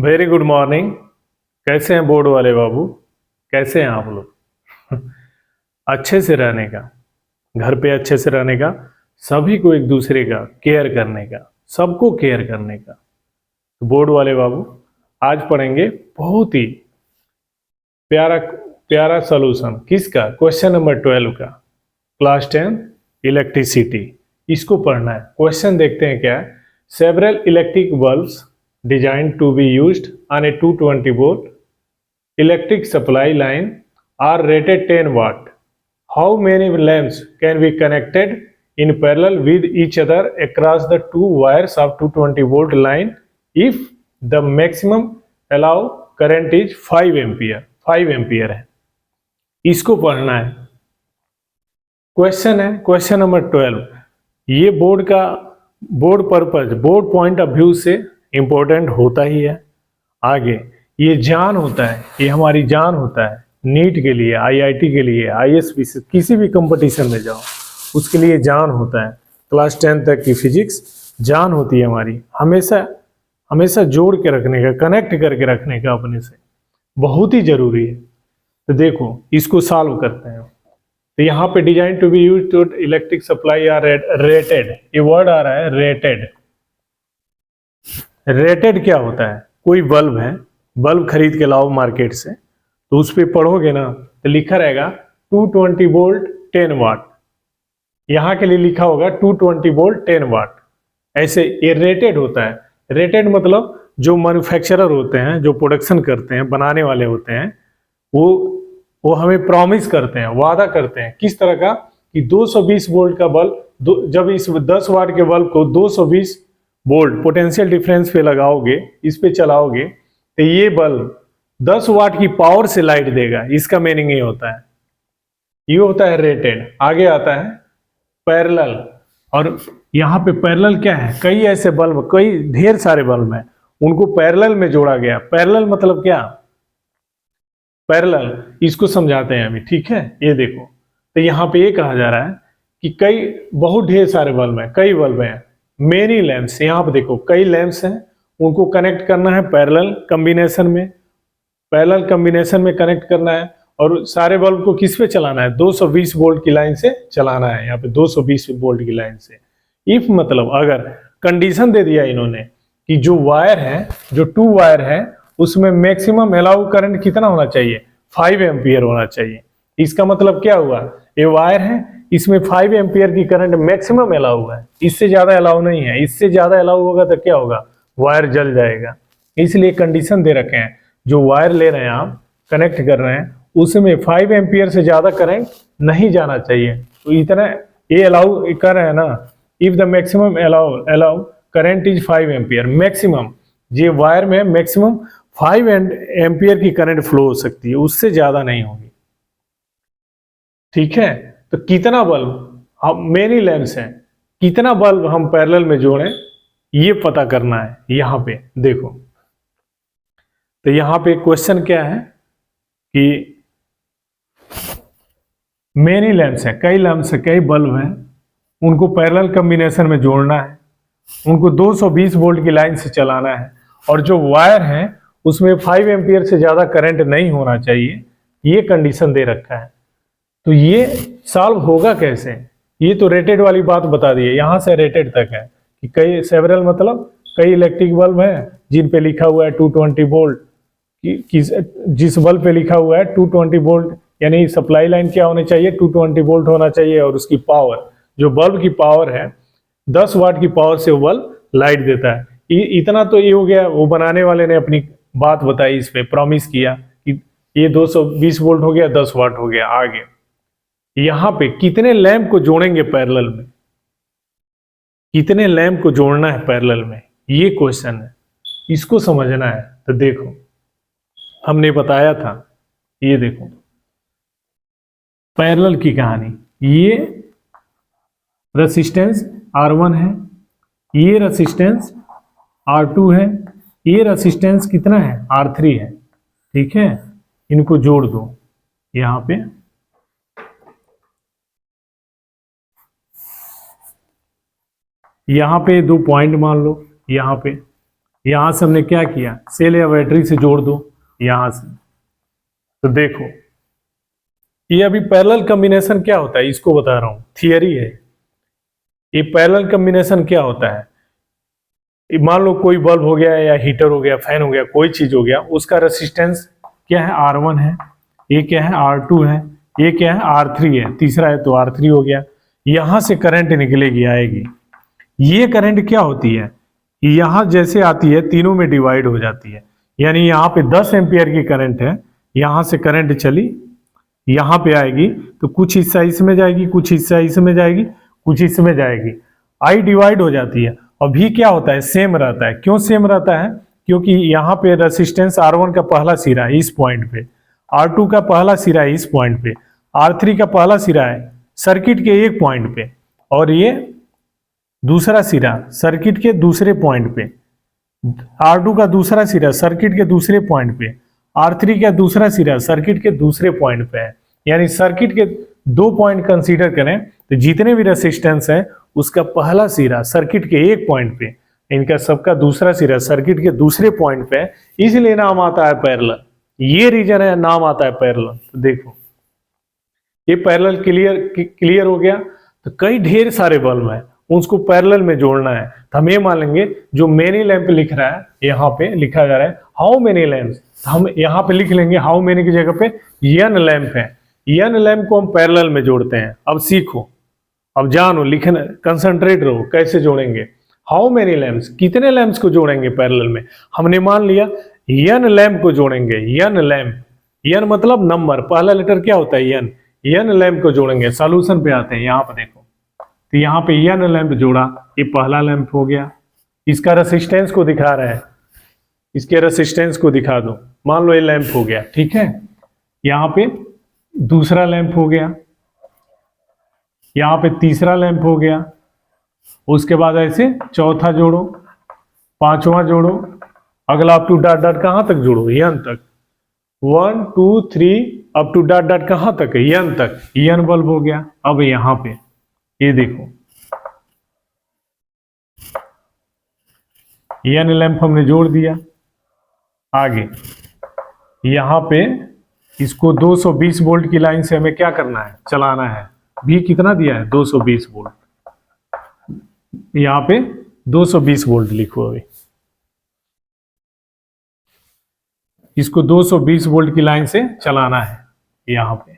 Very good morning. कैसे हैं board वाले बाबू? कैसे हैं आप लोग? अच्छे से रहने का, घर पे अच्छे से रहने का, सभी को एक दूसरे का केयर करने का, सबको केयर करने का। तो बोर्ड वाले बाबू आज पढ़ेंगे बहुत ही प्यारा प्यारा सॉल्यूशन। किसका? क्वेश्चन नंबर 12 का, क्लास 10 इलेक्ट्रिसिटी। इसको पढ़ना है। क्वेश्चन देखते हैं क्या है। Several electric bulbs design to be used on a 220 volt electric supply line are rated 10 watt. How many lamps can be connected in parallel with each other across the two wires of 220 volt line if the maximum allow current is 5 ampere? 5 ampere है, इसको पढ़ना है। Question है question number 12। ये board purpose, board point of view से important होता ही है। आगे ये जान होता है, ये हमारी जान होता है। नीट के लिए, आईआईटी के लिए, आईएसपीसी, किसी भी कंपटीशन में जाओ उसके लिए जान होता है। क्लास 10 तक की फिजिक्स जान होती है हमारी, हमेशा हमेशा जोड़ के रखने का, कनेक्ट करके रखने का अपने से, बहुत ही जरूरी है। तो देखो इसको सॉल्व करते हैं। तो यहाँ पे design to be use to electric supply are rated, ये वर्ड आ रहा है रेटेड। रेटेड क्या होता है? कोई बल्ब है, बल्ब खरीद के लाओ मार्केट से, तो उस पर पढ़ोगे ना तो लिखा रहेगा 220 वोल्ट 10 वाट। यहाँ के लिए लिखा होगा 220 वोल्ट 10 वाट। ऐसे ये रेटेड होता है। रेटेड मतलब जो मैन्युफैक्चरर होते हैं, जो प्रोडक्शन करते हैं, बनाने वाले होते हैं, वो हमें प्रॉमिस करते हैं, वादा करते हैं। किस तरह का? कि 220 वोल्ट का बल्ब, जब इस 10 वाट के बल्ब को 220 वोल्ट पोटेंशियल डिफरेंस पे लगाओगे, इस पे चलाओगे, तो ये बल्ब 10 वाट की पावर से लाइट देगा। इसका मीनिंग ये होता है, ये होता है रेटेड। आगे आता है पैरेलल। और यहाँ पे पैरेलल क्या है? कई ऐसे बल्ब, कई ढेर सारे बल्ब हैं, उनको पैरेलल में जोड़ा गया। पैरेलल मतलब क्या? पैरेलल इसको समझाते हैं अभी, ठीक है। ये देखो, तो यहाँ पे ये कहा जा रहा है कि बहुत ढेर सारे बल्ब हैं, कई बल्ब हैं, मेनी लैंप्स। यहाँ पे देखो कई लैंप्स हैं, उनको कनेक्ट करना है पैरेलल कॉम्बिनेशन में, पैरेलल कॉम्बिनेशन में कनेक्ट करना है। और सारे बल्ब को किस पे चलाना है? 220 वोल्ट की लाइन से चलाना है। यहाँ पे 220 वोल्ट की लाइन से। इफ मतलब अगर कंडीशन दे दिया इन्होंने कि जो वायर है, जो 2 वायर है, उसमें मैक्सिमम अलाउ करंट कितना होना चाहिए? 5 एम्पियर होना चाहिए। इसका मतलब क्या हुआ? ये वायर है, इसमें 5 एम्पियर की करंट मैक्सिमम अलाउ हुआ है, इससे ज्यादा अलाउ नहीं है। इससे ज्यादा अलाउ होगा तो क्या होगा? वायर जल जाएगा। इसलिए कंडीशन दे रखे हैं, जो वायर ले रहे हैं आप, कनेक्ट कर रहे हैं, उसमें 5 एम्पियर से ज्यादा करंट नहीं जाना चाहिए। तो इतना ये अलाउ कर रहे हैं ना। If the maximum allow current is 5 ampere, maximum, ये वायर में मैक्सिमम 5 एम्पियर की करंट फ्लो हो सकती है, उससे ज्यादा नहीं होगी, ठीक है। तो कितना बल्ब, हम मेनी लैंप्स हैं, कितना बल्ब हम पैरेलल में जोड़ें, ये पता करना है। यहां पे देखो, तो यहां पे क्वेश्चन क्या है कि मेनी लैंप्स है, कई लैंप्स है, कई बल्ब हैं, उनको पैरेलल कॉम्बिनेशन में जोड़ना है, उनको 220 वोल्ट की लाइन से चलाना है, और जो वायर है उसमें 5 एम्पियर से ज्यादा करंट नहीं होना चाहिए, ये कंडीशन दे रखा है। तो ये सॉल्व होगा कैसे? ये तो रेटेड वाली बात बता दी है, यहां से रेटेड तक है कि कई सेवरल मतलब कई इलेक्ट्रिक बल्ब हैं जिन पे लिखा हुआ है 220 वोल्ट। जिस बल्ब पे लिखा हुआ है 220 वोल्ट, यानी सप्लाई लाइन क्या होनी चाहिए? 220 वोल्ट होना चाहिए, और उसकी पावर, जो बल्ब की पावर है, 10 वाट की पावर से वो बल्ब लाइट देता है। इतना तो ये हो गया, वो बनाने वाले ने अपनी बात बताई, इस पे प्रॉमिस किया कि ये 220 वोल्ट हो गया, 10 वाट हो गया। आगे यहां पे कितने लैंप को जोड़ेंगे पैरेलल में, कितने लैंप को जोड़ना है पैरेलल में, ये क्वेश्चन है, इसको समझना है। तो देखो हमने बताया था, ये देखो पैरेलल की कहानी, ये रेसिस्टेंस R1 है, ये रेसिस्टेंस R2 है, ये रेसिस्टेंस कितना है? R3 है, ठीक है। इनको जोड़ दो यहां पे, यहां पे 2 पॉइंट मान लो, यहां पे यहां से हमने क्या किया, सेल या बैटरी से जोड़ दो यहां से। तो देखो ये अभी पैरेलल कॉम्बिनेशन क्या होता है इसको बता रहा हूं, थियरी है। ये पैरेलल कॉम्बिनेशन क्या होता है, मान लो कोई बल्ब हो गया या हीटर हो गया, फैन हो गया, कोई चीज हो गया, उसका रेसिस्टेंस क्या है R1 है, ये क्या है R2 है, ये क्या है R3 है, तीसरा है तो R3 हो गया। यहां से करंट निकलेगी आएगी, ये करंट क्या होती है, यहां जैसे आती है तीनों में डिवाइड हो जाती है। यानी यहाँ पे 10 एम्पियर की करंट है, यहां से करंट चली यहां पे आएगी तो कुछ हिस्सा इसमें जाएगी, कुछ हिस्सा इसमें जाएगी, कुछ इसमें जाएगी, आई डिवाइड हो जाती है। अभी क्या होता है, सेम रहता है। क्यों सेम रहता है, क्योंकि यहाँ पे रेसिस्टेंस R1 का पहला सिरा है इस पॉइंट पे, R2 का पहला सिरा है इस पॉइंट पे, R3 का पहला सिरा है सर्किट के एक पॉइंट पे, और ये दूसरा सिरा सर्किट के दूसरे पॉइंट पे, R2 का दूसरा सिरा सर्किट के दूसरे पॉइंट पे, R3 का दूसरा सिरा सर्किट के दूसरे पॉइंट पे है। यानी सर्किट के 2 पॉइंट कंसीडर करें तो जितने भी रेसिस्टेंस है उसका पहला सिरा सर्किट के एक पॉइंट पे, इनका सबका दूसरा सिरा सर्किट के दूसरे पॉइंट पे है, इसलिए नाम आता है पैरेलल। ये रीजन है नाम आता है पैरेलल। तो देखो ये पैरेलल क्लियर हो गया। तो कई ढेर सारे बल्ब है, उसको पैरेलल में जोड़ना है। तो हम ये मान लेंगे जो मेनी लैंप लिख रहा है, यहाँ पे लिखा जा रहा है हाउ मेनी लैंप्स, तो हम यहाँ पे लिख लेंगे हाउ मेनी की जगह पे n लैंप है, n लैंप को हम पैरेलल में जोड़ते हैं। अब सीखो, अब जानो, लिखना, कंसंट्रेट रहो कैसे जोड़ेंगे। हाउ मेनी लैंप्स, कितने लैंप्स को जोड़ेंगे पैरेलल में, हमने मान लिया n लैंप को जोड़ेंगे। n लैंप, n मतलब नंबर, पहला लेटर क्या होता है n लैंप को जोड़ेंगे। सॉल्यूशन पे आते हैं, यहाँ पर देखो, तो यहाँ पे n लैंप जोड़ा, ये पहला लैंप हो गया, इसका रेसिस्टेंस को दिखा रहा है, इसके रेसिस्टेंस को दिखा दो। मान लो ये लैंप हो गया, ठीक है, यहाँ पे दूसरा लैंप हो गया, यहाँ पे तीसरा लैंप हो गया, उसके बाद ऐसे चौथा जोड़ो, पांचवा जोड़ो, अगला अप टू डॉट डॉट कहां तक जोड़ो, n तक, 1 2 3 अप टू डॉट डॉट कहां तक है, n तक, n बल्ब हो गया। अब यहां पे ये देखो n लैंप हमने जोड़ दिया। आगे यहां पे इसको 220 वोल्ट की लाइन से हमें क्या करना है, चलाना है। भी कितना दिया है, 220 वोल्ट, यहां पे 220 वोल्ट लिखो। अभी इसको 220 वोल्ट की लाइन से चलाना है यहां पे।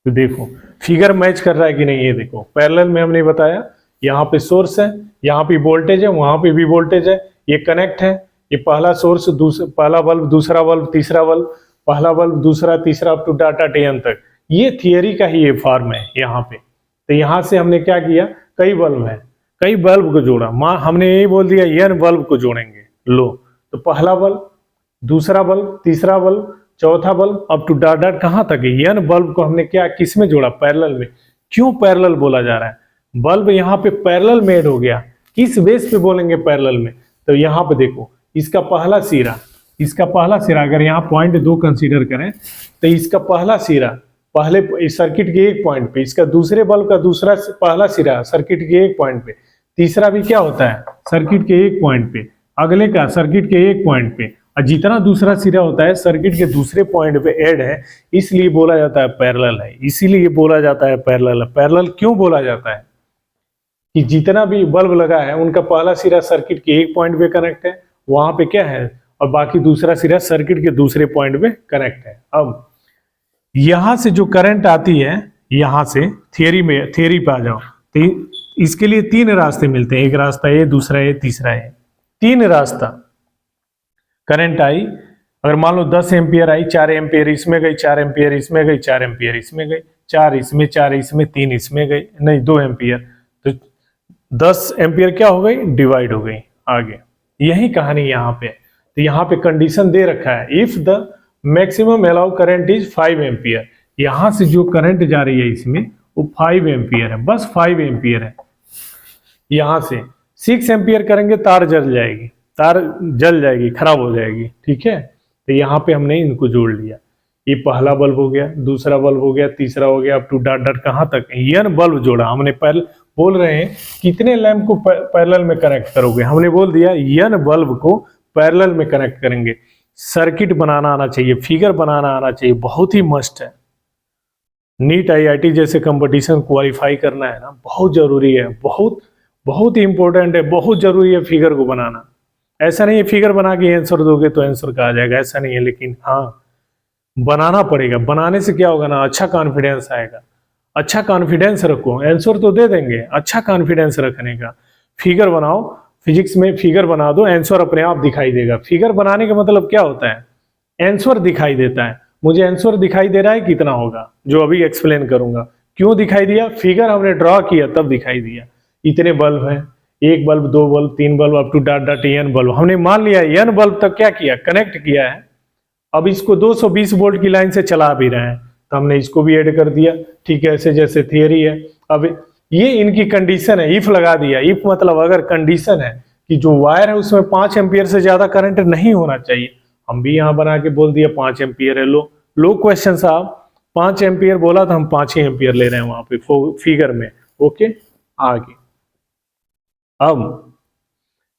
तो देखो फिगर मैच कर रहा है कि नहीं, ये देखो पैरेलल में हमने बताया, यहाँ पे सोर्स है, यहाँ पे वोल्टेज है, वहां पे भी वोल्टेज है, ये कनेक्ट है, ये पहला सोर्स, पहला बल्ब, दूसरा बल्ब, तीसरा बल्ब, पहला बल्ब, दूसरा, तीसरा, अप टू डाटा टेन तक। ये थियरी का ही ये फॉर्म है यहाँ पे। तो यहाँ से हमने क्या किया, कई बल्ब है, कई बल्ब को जोड़ा, हमने यही बोल दिया n बल्ब को जोड़ेंगे। लो, तो पहला बल्ब, दूसरा बल्ब, तीसरा बल्ब, चौथा bulb, up to dot dot कहां तक है, n बल्ब को हमने क्या किस में जोड़ा, पैरेलल में। क्यों पैरेलल बोला जा रहा है, बल्ब यहाँ पे पैरेलल में ऐड हो गया, किस बेस पे बोलेंगे पैरेलल में। तो यहाँ पे देखो इसका पहला सिरा, इसका पहला सिरा अगर यहाँ पॉइंट 2 कंसीडर करें तो इसका पहला सिरा पहले सर्किट के एक पॉइंट पे, इसका दूसरे बल्ब का दूसरा पहला सिरा सर्किट के एक पॉइंट पे, तीसरा भी क्या होता है सर्किट के एक पॉइंट पे, अगले का सर्किट के एक पॉइंट पे, और जितना दूसरा सिरा होता है सर्किट के दूसरे पॉइंट पे ऐड है, इसलिए बोला जाता है पैरेलल है। इसीलिए बोला जाता है पैरेलल। पैरेलल क्यों बोला जाता है कि जितना भी बल्ब लगा है उनका पहला सिरा सर्किट के एक पॉइंट पे कनेक्ट है, वहां पे क्या है, और बाकी दूसरा सिरा सर्किट के दूसरे पॉइंट पे कनेक्ट है। अब यहां से जो करंट आती है, यहां से थियरी पे आ जाओ, तो इसके लिए 3 रास्ते मिलते हैं, एक रास्ता ये, दूसरा ये, तीसरा ये, 3 रास्ता। करंट आई, अगर मान लो 10 एम्पियर आई, 4 एम्पियर इसमें गई, 4 एम्पियर इसमें गई, 4 एम्पियर इसमें गई, 4 इसमें, 4 इसमें, 3 इसमें गई, नहीं 2 एम्पियर, तो 10 एम्पियर क्या हो गई, डिवाइड हो गई। आगे यही कहानी यहाँ पे। तो यहाँ पे कंडीशन दे रखा है, if the maximum allow current is 5 ampere, यहाँ से जो करंट जा रही है इसमें वो 5 एम्पियर है, बस 5 एम्पियर है। यहाँ से 6 एम्पियर करेंगे तार जल जाएगी, तार जल जाएगी, खराब हो जाएगी, ठीक है। तो यहाँ पे हमने इनको जोड़ लिया, ये पहला बल्ब हो गया, दूसरा बल्ब हो गया, तीसरा हो गया, अप टू डॉट डॉट कहाँ तक n बल्ब जोड़ा हमने, पहले बोल रहे हैं कितने लैंप को पैरेलल में कनेक्ट करोगे, हमने बोल दिया n बल्ब को पैरेलल में कनेक्ट करेंगे। सर्किट बनाना आना चाहिए, फिगर बनाना आना चाहिए, बहुत ही मस्ट है। नीट IIT जैसे कंपटीशन क्वालिफाई करना है ना, बहुत जरूरी है, बहुत बहुत ही इंपॉर्टेंट है, बहुत जरूरी है फिगर को बनाना। ऐसा नहीं है फिगर बना के आंसर दोगे तो आंसर का आ जाएगा, ऐसा नहीं है, लेकिन हाँ बनाना पड़ेगा। बनाने से क्या होगा ना, अच्छा कॉन्फिडेंस आएगा। अच्छा कॉन्फिडेंस रखो, आंसर तो दे देंगे, अच्छा कॉन्फिडेंस रखने का। फिगर बनाओ, फिजिक्स में फिगर बना दो, आंसर अपने आप दिखाई देगा। फिगर बनाने का मतलब क्या होता है, आंसर दिखाई देता है। मुझे आंसर दिखाई दे रहा है कितना होगा, जो अभी एक्सप्लेन करूंगा। क्यों दिखाई दिया, फिगर हमने ड्रॉ किया तब दिखाई दिया। इतने बल्ब हैं, 1 bulb 2 bulb 3 bulb up to dot dot n bulb, हमने मान लिया n बल्ब तक क्या किया, कनेक्ट किया है। अब इसको 220 वोल्ट की लाइन से चला भी रहे हैं, तो हमने इसको भी ऐड कर दिया। ठीक है, ऐसे जैसे थियरी है। अब ये इनकी कंडीशन है, इफ लगा दिया। इफ मतलब अगर कंडीशन है कि जो वायर है उसमें 5 एम्पियर से ज्यादा करंट नहीं होना चाहिए, हम भी यहाँ बना के बोल दिया 5 एम्पियर है। लो क्वेश्चन साहब, 5 एम्पियर बोला था, हम 5 ही एम्पियर ले रहे हैं वहां पे फिगर में। ओके, आगे अब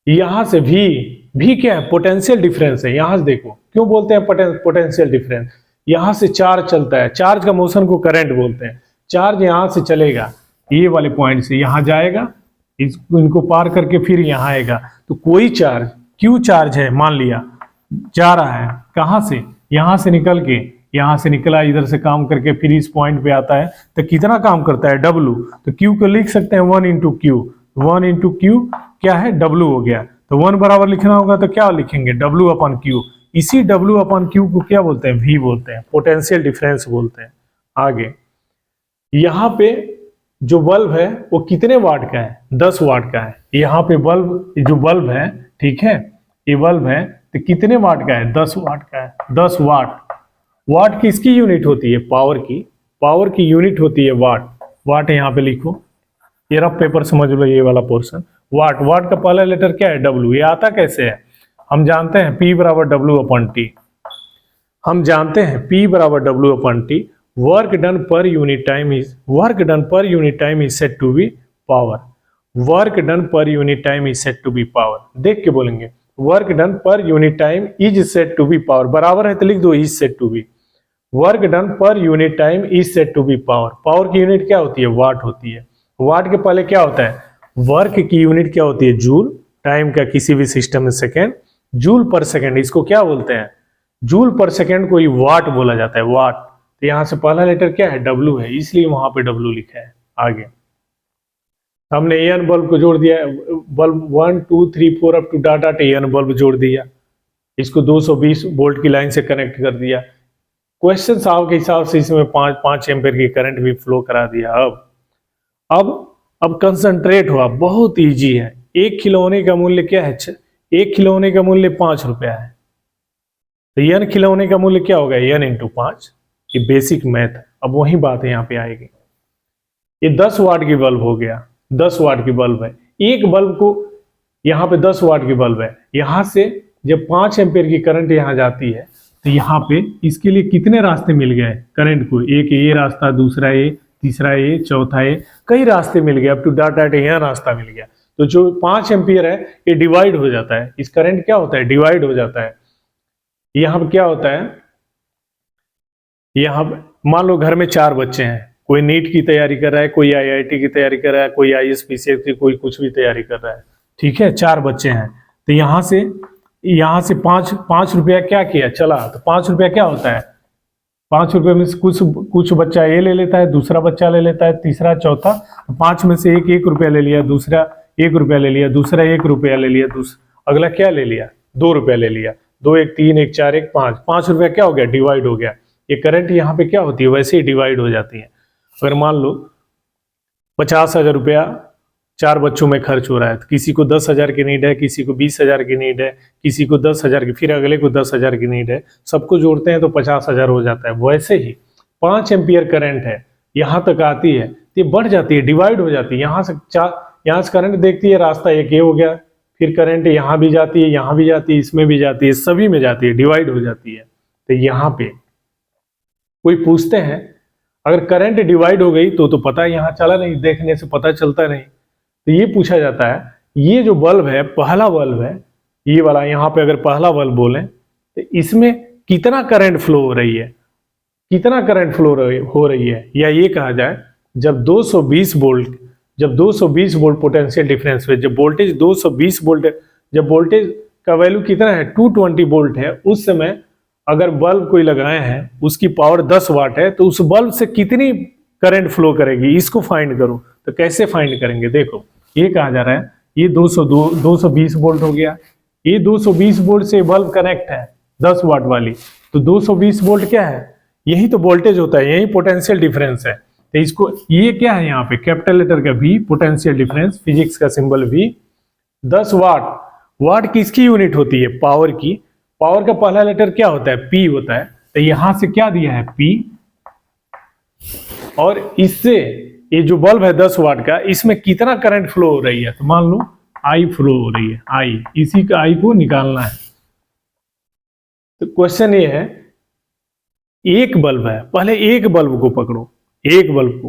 यहां से भी क्या है, पोटेंशियल डिफरेंस है। यहां से देखो क्यों बोलते हैं पोटेंशियल डिफरेंस, यहां से चार्ज चलता है, चार्ज का मोशन को करंट बोलते हैं। चार्ज यहां से चलेगा, ये वाले पॉइंट से यहां जाएगा, इनको पार करके फिर यहां आएगा। तो कोई चार्ज, क्यू चार्ज है मान लिया, जा रहा है कहां से, यहां से निकल के, यहां से निकला, इधर से काम करके फिर इस पॉइंट पे आता है, तो कितना काम करता है, W। तो Q को लिख सकते हैं 1 इंटू क्यू, 1 इंटू क्यू क्या है, W हो गया। तो 1 बराबर लिखना होगा तो क्या लिखेंगे, W अपन क्यू। इसी W अपन क्यू को क्या बोलते हैं, V बोलते हैं, पोटेंशियल डिफरेंस बोलते हैं। आगे यहाँ पे जो बल्ब है वो कितने वाट का है, 10 वाट का है। यहाँ पे बल्ब, जो बल्ब है, ठीक है, ये बल्ब है, तो कितने वाट का है, 10 वाट का है। 10 वाट, वाट किसकी यूनिट होती है, पावर की, पावर की यूनिट होती है वाट। वाट यहाँ पे लिखो, ये रफ पेपर समझ लो, ये वाला पोर्शन। वाट, वाट का पहला लेटर क्या है, W। ये आता कैसे है, हम जानते हैं P बराबर W अपन T। हम जानते हैं P बराबर W upon T। Work done per unit time is, work done per unit time is set to be power. Work done per unit time is set to be power. देख के बोलेंगे, work done per unit time is set to be power, बराबर है तो लिख दो is set to be. Work done per unit time is set to be power. Power की unit क्या होती है, वाट होती है। वाट के पहले क्या होता है, वर्क की यूनिट क्या होती है, जूल। टाइम का किसी भी सिस्टम में सेकेंड, जूल पर सेकेंड, इसको क्या बोलते हैं, जूल पर सेकेंड को ही वाट बोला जाता है, वाट। तो यहां से पहला लेटर क्या है, W है, इसलिए वहां पे W लिखा है। आगे हमने एन बल्ब को जोड़ दिया, bulb 1 2 3 4 up to dot dot N bulb जोड़ दिया, इसको 220 वोल्ट की लाइन से कनेक्ट कर दिया। क्वेश्चन साहब के हिसाब से इसमें 5 एम्पियर की करंट भी फ्लो करा दिया। अब कंसंट्रेट हुआ, बहुत इजी है। 1 खिलौने का मूल्य क्या है, 1 खिलौने का मूल्य 5 रुपया है, तो n खिलौने का मूल्य क्या होगा, n इंटू 5। ये बेसिक मैथ। अब वही बात है यहाँ पे आएगी। ये 10 वाट की बल्ब हो गया, 10 वाट की बल्ब है। एक बल्ब को, यहाँ पे 10 वाट की बल्ब है, यहां से जब 5 एम्पियर की करंट यहाँ जाती है, तो यहाँ पे इसके लिए कितने रास्ते मिल गए करंट को, एक ये रास्ता, दूसरा ये, तीसरा ये, चौथा ये, कई रास्ते मिल गए, अप टू डॉट डॉट यहाँ रास्ता मिल गया। तो जो 5 एम्पियर है ये डिवाइड हो जाता है, इस करंट क्या होता है, डिवाइड हो जाता है। यहाँ पे क्या होता है, यहाँ मान लो घर में 4 बच्चे हैं, कोई नीट की तैयारी कर रहा है, कोई IIT की तैयारी कर रहा है, कोई ISPCS की, कोई कुछ भी तैयारी कर रहा है, ठीक है, 4 बच्चे हैं। तो यहाँ से 5 रुपया क्या किया, चला, तो 5 रुपया क्या होता है, 5 रुपये में से कुछ बच्चा ये ले लेता है, दूसरा बच्चा ले लेता है, तीसरा, चौथा। 5 में से एक 1 रुपया ले लिया, दूसरा 1 रुपया ले लिया, दूसरा 1 रुपया ले लिया, अगला क्या ले लिया, 2 रुपया ले लिया। 2 1 3 1 4 1 5, 5 रुपया क्या हो गया, डिवाइड हो गया। ये करंट यहाँ पे क्या होती है, वैसे ही डिवाइड हो जाती है। अगर मान लो 50,000 रुपया 4 बच्चों में खर्च हो रहा है, तो किसी को 10,000 की नीड है, किसी को 20,000 की नीड है, किसी को 10,000 की, फिर अगले को 10,000 की नीड है, सबको जोड़ते हैं तो 50,000 हो जाता है। वैसे ही 5 एम्पियर करंट है, यहाँ तक आती है, ये बढ़ जाती है, डिवाइड हो जाती है। यहाँ से करंट देखती है, रास्ता एक ये हो गया, फिर करंट यहाँ भी जाती है, यहाँ भी जाती है, इसमें भी जाती है, सभी में जाती है, डिवाइड हो जाती है। तो यहाँ पे कोई पूछते हैं अगर करंट डिवाइड हो गई तो पता है यहाँ चला नहीं, देखने से पता चलता नहीं। तो ये पूछा जाता है, ये जो बल्ब है, पहला बल्ब है, ये वाला यहाँ पे अगर पहला बल्ब बोले तो इसमें कितना करंट फ्लो हो रही है, कितना करंट फ्लो हो रही है, या ये कहा जाए जब 220 वोल्ट पोटेंशियल डिफरेंस में, जब वोल्टेज 220 वोल्ट, जब वोल्टेज का वैल्यू कितना है 220 वोल्ट है, उस समय अगर बल्ब कोई लगाए हैं, उसकी पावर 10 वाट है, तो उस बल्ब से कितनी करंट फ्लो करेगी, इसको फाइंड करो। तो कैसे फाइंड करेंगे, देखो ये कहा जा रहा है, ये 220 वोल्ट हो गया, ये 220 वोल्ट से बल्ब कनेक्ट है 10 वाट वाली, तो 220 वोल्ट क्या है, यही तो वोल्टेज होता है, यही पोटेंशियल डिफरेंस है। तो इसको, ये क्या है यहाँ पे कैपिटल लेटर का V, पोटेंशियल डिफरेंस, फिजिक्स का सिंबल V। 10 वाट, वाट किसकी यूनिट होती है, पावर की। पावर का पहला लेटर क्या होता है, P होता है। तो यहां से क्या दिया है P, और इससे ये जो बल्ब है 10 वाट का, इसमें कितना करंट फ्लो हो रही है, तो मान लो I फ्लो हो रही है, I, इसी का I को निकालना है। तो क्वेश्चन ये है, एक बल्ब है, पहले एक बल्ब को पकड़ो, एक बल्ब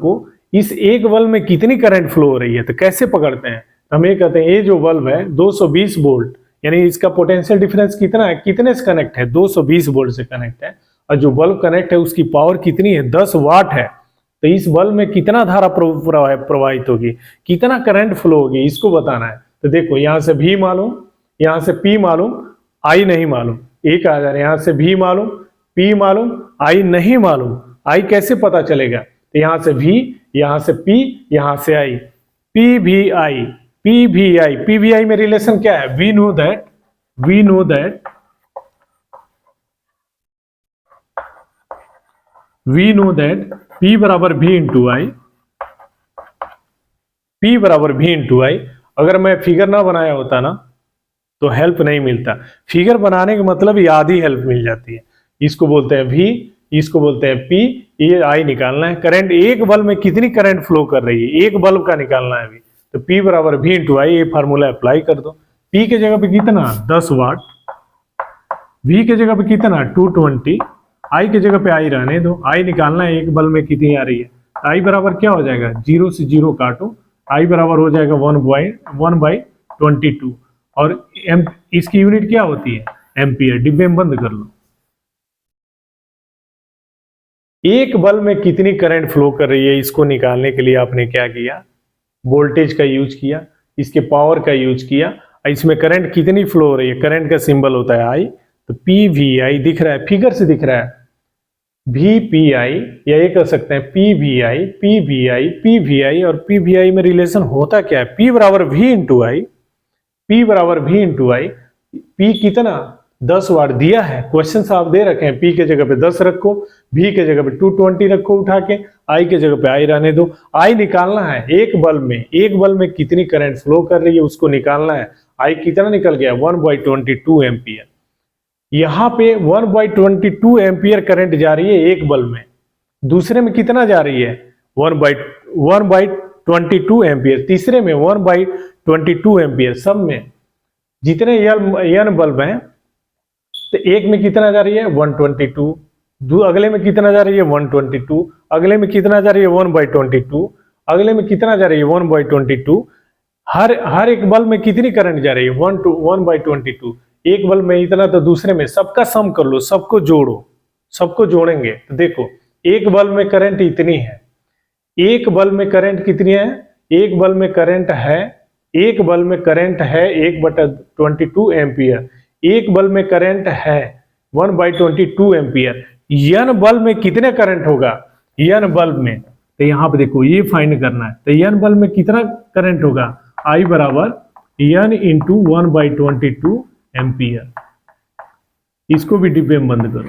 को इस एक बल्ब में कितनी करंट फ्लो हो रही है, तो कैसे पकड़ते हैं, हम ये कहते हैं, ये जो बल्ब है 220 वोल्ट, यानी इसका पोटेंशियल डिफरेंस कितना है, कितने से कनेक्ट है, 220 वोल्ट से कनेक्ट है, और जो बल्ब कनेक्ट है उसकी पावर कितनी है, 10 वाट है। तो इस बल्ब में कितना धारा प्रवाहित होगी, कितना करंट फ्लो होगी, इसको बताना है। तो देखो यहाँ से V मालूम, यहाँ से P मालूम, I नहीं मालूम, एक आ जा रहा है, यहाँ से V मालूम, P मालूम, I नहीं मालूम, I कैसे पता चलेगा, तो यहाँ से V, यहाँ से P, यहाँ से I, PVI में रिलेशन क्या है, we know that P बराबर V इंटू I। अगर मैं फिगर ना बनाया होता ना तो हेल्प नहीं मिलता, फिगर बनाने का मतलब ये आधी हेल्प मिल जाती है। इसको बोलते हैं V, इसको बोलते हैं P, ये I निकालना है। करंट एक बल्ब में कितनी करंट फ्लो कर रही है, एक बल्ब का निकालना है। तो P बराबर V इंटू I, ये फार्मूला अप्लाई कर दो। P के जगह पे कितना 10 वाट, V के जगह पे कितना 220, I के जगह पे I रहने दो, I निकालना है एक बल्ब में कितनी आ रही है। I बराबर क्या हो जाएगा, 0 से 0 काटो, I बराबर हो जाएगा 1/22, और इसकी यूनिट क्या होती है, एम्पियर। डिब्बे में बंद कर लो। एक बल्ब में कितनी करंट फ्लो कर रही है, इसको निकालने के लिए आपने क्या किया, वोल्टेज का यूज किया, इसके पावर का यूज किया, इसमें करंट कितनी फ्लो हो रही है, करंट का सिंबल होता है I, तो PVI दिख रहा है, फिगर से दिख रहा है, VPI, या ये कह सकते हैं PVI और PVI में रिलेशन होता क्या है, P बराबर V इंटू I, P कितना 10 वाट दिया है, क्वेश्चन साफ दे रखे हैं, P के जगह पे 10 रखो, V के जगह पे 220 रखो उठा के, I के जगह पे I रहने दो। I निकालना है, एक बल्ब में कितनी करंट फ्लो कर रही है उसको निकालना है। I कितना निकल गया 1/22 एम्पियर। यहाँ पे 1/22 एम्पियर करंट जा रही है एक बल्ब में, दूसरे में कितना जा रही है 1/22 एम्पियर, तीसरे में 1/22 एम्पियर। सब में जितने n बल्ब हैं, तो एक में कितना जा रही है 122, अगले में कितना जा रही है 122, अगले में कितना जा रही है 1/22, अगले में कितना जा रही है 1/22। हर एक बल्ब में कितनी करंट जा रही है 1/22। एक बल्ब में इतना, तो दूसरे में, सबका सम कर लो, सबको जोड़ो, सबको जोड़ेंगे तो देखो एक बल्ब में करंट इतनी है, एक बल्ब में करंट कितनी है, एक बल्ब में करंट है 1/22 एम्पियर, एक बल्ब में करंट है 1/22 एम्पियर। n बल्ब में कितने करंट होगा, n बल्ब में, तो यहाँ पे देखो ये फाइंड करना है, तो n बल्ब में कितना करंट होगा, I बराबर n इंटू 1/22 एम्पियर। इसको भी डिब्बे में बंद करो।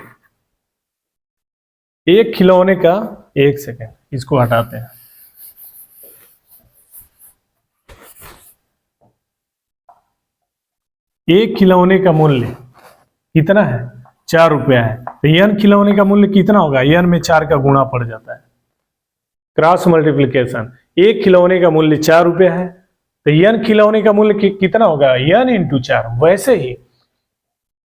एक खिलौने का, एक सेकेंड इसको हटाते हैं, एक खिलौने का मूल्य कितना है 4 रुपया है, तो n खिलौने का मूल्य कितना होगा, n में 4 का गुणा पड़ जाता है, क्रॉस मल्टीप्लिकेशन। एक खिलौने का मूल्य 4 रुपया है, तो n खिलौने का मूल्य कितना होगा n इंटू 4। वैसे ही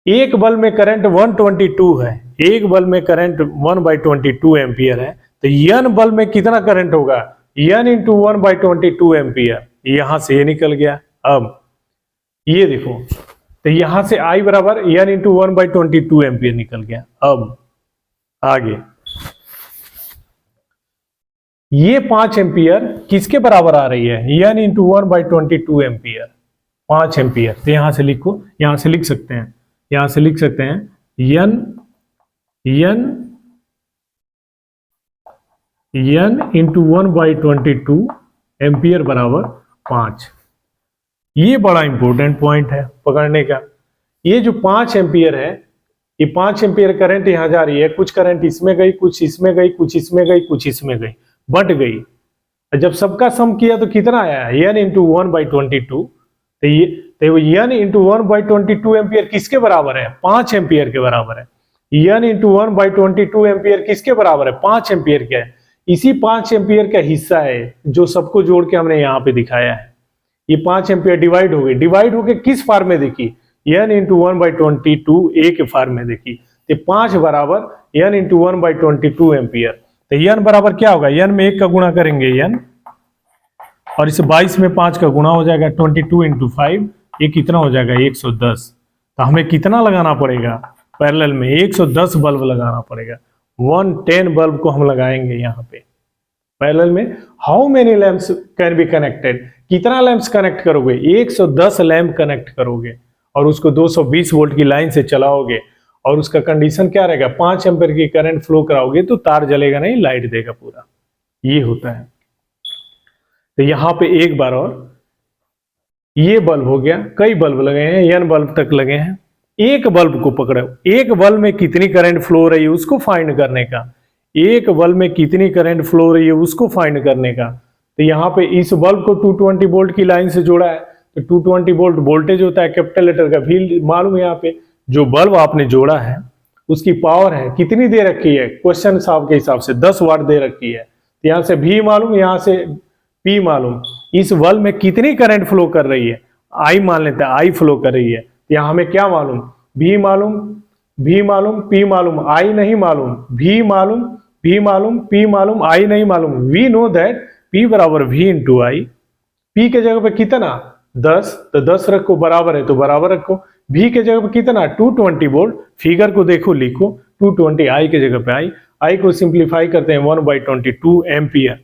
एक बल्ब में करंट 122 है, एक बल्ब में करंट 1/22 एम्पियर है, तो n बल्ब में कितना करंट होगा, n इंटू 1/22 एम्पियर, यहां से ये निकल गया। अब ये देखो, तो यहां से I बराबर n इंटू 1/22 एम्पियर निकल गया। अब आगे ये 5 एम्पियर किसके बराबर आ रही है, n इंटू 1/22 एम्पियर, 5 एम्पियर। तो यहां से लिखो, यहां से लिख सकते हैं, यहां से लिख सकते हैं n इंटू 1/22 एम्पियर बराबर 5। ये बड़ा इंपॉर्टेंट पॉइंट है पकड़ने का। ये जो 5 एम्पियर है, ये 5 एम्पियर करंट यहां जा रही है, कुछ करंट इसमें गई, कुछ इसमें गई, कुछ इसमें गई, कुछ इसमें गई, बट गई। जब सबका सम किया तो कितना आया, n इंटू 1/22। तो ये n इंटू 1/22 एम्पियर किसके बराबर है, 5 एम्पियर के बराबर है। n इंटू 1/22 एम्पियर किसके बराबर है, 5 एम्पियर के है। इसी 5 एम्पियर का हिस्सा है जो सबको जोड़ के हमने यहाँ पे दिखाया है। ये 5 एम्पियर डिवाइड हो गए, डिवाइड होके किस फॉर्म में देखी, n इंटू 1/22 ए के फॉर्म में देखी। तो 5 बराबर n इंटू 1/22 एम्पियर। तो n बराबर क्या होगा, n में 1 का गुणा करेंगे n, और इसे 22 में 5 का गुणा हो जाएगा, 22 इंटू 5, ये कितना हो जाएगा 110। तो हमें कितना लगाना पड़ेगा, पैरेलल में 110 बल्ब लगाना पड़ेगा। 110 बल्ब को हम लगाएंगे यहाँ पे पैरेलल में। How many lamps can be connected, कितना लैंप्स कनेक्ट करोगे, 110 लैंप कनेक्ट करोगे और उसको 220 वोल्ट की लाइन से चलाओगे, और उसका कंडीशन क्या रहेगा, 5 एम्पीयर की करंट फ्लो कराओगे तो तार जलेगा नहीं, लाइट देगा पूरा। ये होता है। तो यहां पे एक बार और ये बल्ब हो गया, कई बल्ब लगे हैं, n बल्ब तक लगे हैं। एक बल्ब को पकड़ो, एक बल्ब में कितनी करंट फ्लो हो रही है उसको फाइंड करने का, एक बल्ब में कितनी करंट फ्लो हो रही है उसको फाइंड करने का। तो यहाँ पे इस बल्ब को 220 वोल्ट की लाइन से जोड़ा है, तो 220 वोल्ट वोल्टेज होता है, कैपिटल लेटर का भी मालूम है। यहाँ पे जो बल्ब आपने जोड़ा है उसकी पावर है कितनी दे रखी है, क्वेश्चन साहब के हिसाब से 10 वाट दे रखी है। तो यहाँ से भी मालूम, यहाँ से पी मालूम, इस बल्ब में कितनी करंट फ्लो कर रही है, आई मान लेते हैं, आई फ्लो कर रही है। यहाँ हमें क्या मालूम, भी मालूम, भी मालूम, पी मालूम, आई नहीं मालूम, भी मालूम, भी मालूम, पी मालूम, आई नहीं मालूम। वी नो दैट पी बराबर वी इंटू आई। पी के जगह पे कितना 10, तो 10 रखो, बराबर है तो बराबर रखो। भी के जगह पे कितना 220 वोल्ट, फिगर को देखो लिखो 220, आई के जगह पे आई को सिंप्लीफाई करते हैं 1/22 एम्पियर।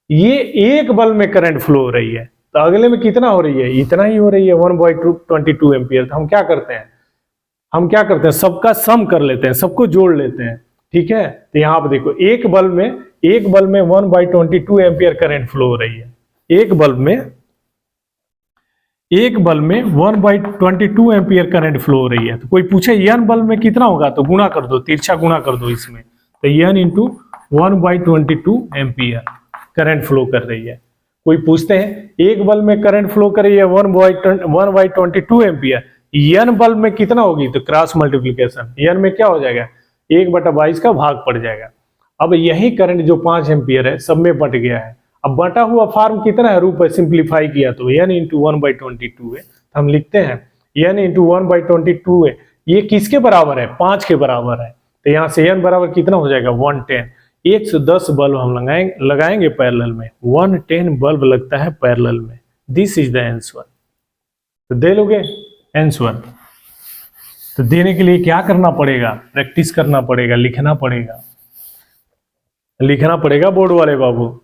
ये एक बल्ब में करंट फ्लो हो रही है, तो अगले में कितना हो रही है, इतना ही हो रही है 1/22 एम्पियर। तो हम क्या करते हैं, हम क्या करते हैं, सबका सम कर लेते हैं, सबको जोड़ लेते हैं, ठीक है। तो यहाँ पे देखो, एक बल्ब में 1/22 एम्पियर करंट फ्लो हो रही है, एक बल्ब में 1/22 एम्पियर करंट फ्लो हो रही है। तो कोई पूछे n बल्ब में कितना होगा, तो गुणा कर दो, तिरछा गुणा कर दो इसमें, तो n into 1/22 ampere current flow कर रही है। कोई पूछते हैं एक बल्ब में करंट फ्लो कर रही है 1/22 एम्पियर, n बल्ब में कितना होगी, तो क्रॉस मल्टीप्लीकेशन, n में क्या हो जाएगा 1/22 का भाग पड़ जाएगा। अब यही करंट जो 5 एम्पियर है सब में बट गया है। अब बटा हुआ फॉर्म कितना है, रूप सिंप्लीफाई किया तो n इंटू 1/22 है। तो हम लिखते हैं n इंटू 1/22 है, ये किसके बराबर है, 5 के बराबर है। तो यहाँ से n बराबर कितना हो जाएगा 110। 110 बल्ब हम लगाएंगे पैरेलल में, 110 बल्ब लगता है पैरेलल में। This is the answer. तो दे लोगे आंसर। तो देने के लिए क्या करना पड़ेगा, प्रैक्टिस करना पड़ेगा, लिखना पड़ेगा बोर्ड वाले बाबू।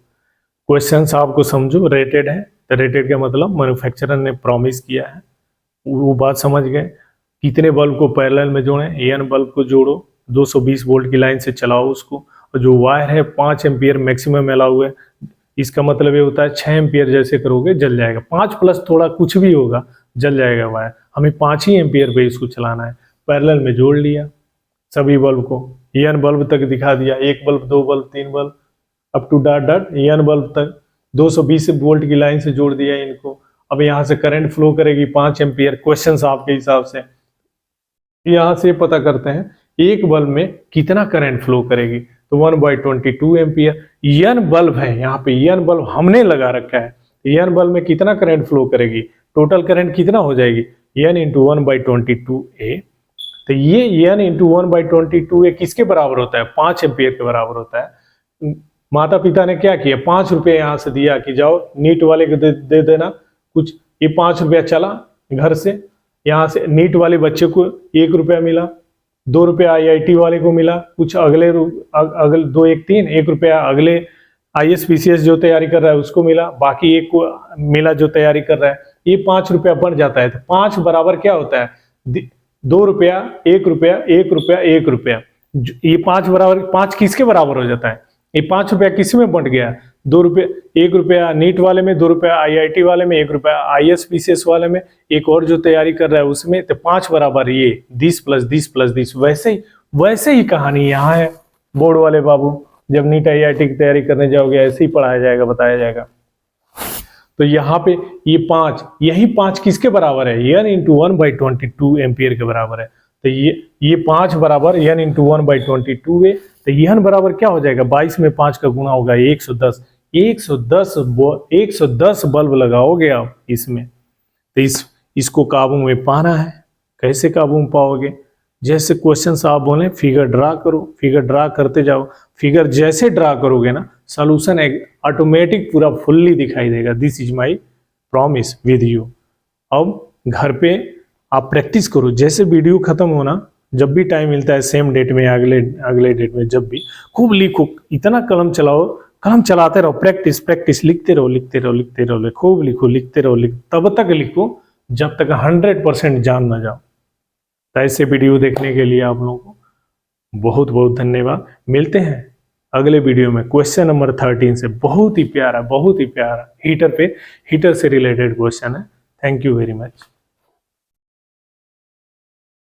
क्वेश्चंस आपको समझो, रेटेड है, तो रेटेड का मतलब मैन्युफैक्चरर ने प्रॉमिस किया है, वो बात समझ गए। कितने बल्ब को पैरेलल में जोड़े, n बल्ब को जोड़ो, 220 वोल्ट की लाइन से चलाओ उसको, और जो वायर है 5 एम्पियर मैक्सिमम अलाउ है, इसका मतलब ये होता है 6 एम्पियर जैसे करोगे जल जाएगा, 5 प्लस थोड़ा कुछ भी होगा जल जाएगा वायर। हमें 5 ही एम्पियर पे इसको चलाना है। पैरेलल में जोड़ लिया सभी बल्ब को, n बल्ब तक दिखा दिया, 1 bulb, 2 bulb, 3 bulb, up to dot n bulb तक 220 वोल्ट की लाइन से जोड़ दिया इनको। अब यहाँ से करंट फ्लो करेगी 5 एम्पियर, क्वेश्चन आपके हिसाब से यहाँ से पता करते हैं एक बल्ब में कितना करंट फ्लो करेगी, तो 1/22 एम्पियर। n बल्ब है, यहाँ पे n बल्ब हमने लगा रखा है, n बल्ब में कितना करंट फ्लो करेगी, टोटल करंट कितना हो जाएगी n इंटू 1/22 ए। तो ये n इंटू 1/22 ये किसके बराबर होता है? 5 एम्पियर के बराबर होता है। माता पिता ने क्या किया, 5 रुपये यहाँ से दिया कि जाओ नीट वाले को दे देना कुछ, ये 5 रुपया चला घर से, यहाँ से नीट वाले बच्चे को 1 रुपया मिला, 2 रुपया IIT वाले को मिला, कुछ अगले 2 1 3 1 रुपया अगले ISPCS जो तैयारी कर रहा है उसको मिला, बाकी एक को मिला जो तैयारी कर रहा है, ये 5 रुपया बढ़ जाता है। तो 5 बराबर क्या होता है? 2 रुपया 1 रुपया 1 रुपया 1 रुपया, ये 5 बराबर 5 किसके बराबर हो जाता है? ये 5 रुपया किस में बंट गया? 2 रुपये 1 रुपया नीट वाले में, 2 रुपया IIT वाले में, 1 रुपया ISPCS वाले में, एक और जो तैयारी कर रहा है उसमें। तो 5 बराबर ये 10 + 10 + 10। वैसे ही कहानी यहाँ है बोर्ड वाले बाबू, जब नीट IIT की तैयारी करने जाओगे ऐसे ही पढ़ाया जाएगा, बताया जाएगा। तो यहाँ पे ये 5, यही 5 किसके बराबर है? n इंटू 1/22 एम्पियर के बराबर है। तो ये 5 बराबर n इंटू 1/22 है। तो n बराबर क्या हो जाएगा? 22 में 5 का गुना होगा 110। 110 बल्ब लगाओगे आप इसमें, तो इसको काबू में पाना है। कैसे काबू में पाओगे? जैसे क्वेश्चन आप बोले फिगर ड्रा करो, फिगर ड्रा करते जाओ, फिगर जैसे ड्रा करोगे ना सॉल्यूशन ऑटोमेटिक पूरा फुल्ली दिखाई देगा। This is my promise with you. अब घर पे आप प्रैक्टिस करो, जैसे वीडियो खत्म होना जब भी टाइम मिलता है सेम डेट में, अगले डेट में, जब भी खूब लिखो, इतना कलम चलाओ, कलम चलाते रहो, प्रैक्टिस लिखते रहो, खूब लिखो, लिखते रहो, तब तक लिखो जब तक 100% जान ना जाओ। तो ऐसे वीडियो देखने के लिए आप लोगों को बहुत बहुत धन्यवाद। मिलते हैं अगले वीडियो में क्वेश्चन नंबर 13 से। बहुत ही प्यारा हीटर से रिलेटेड क्वेश्चन है। Thank you very much.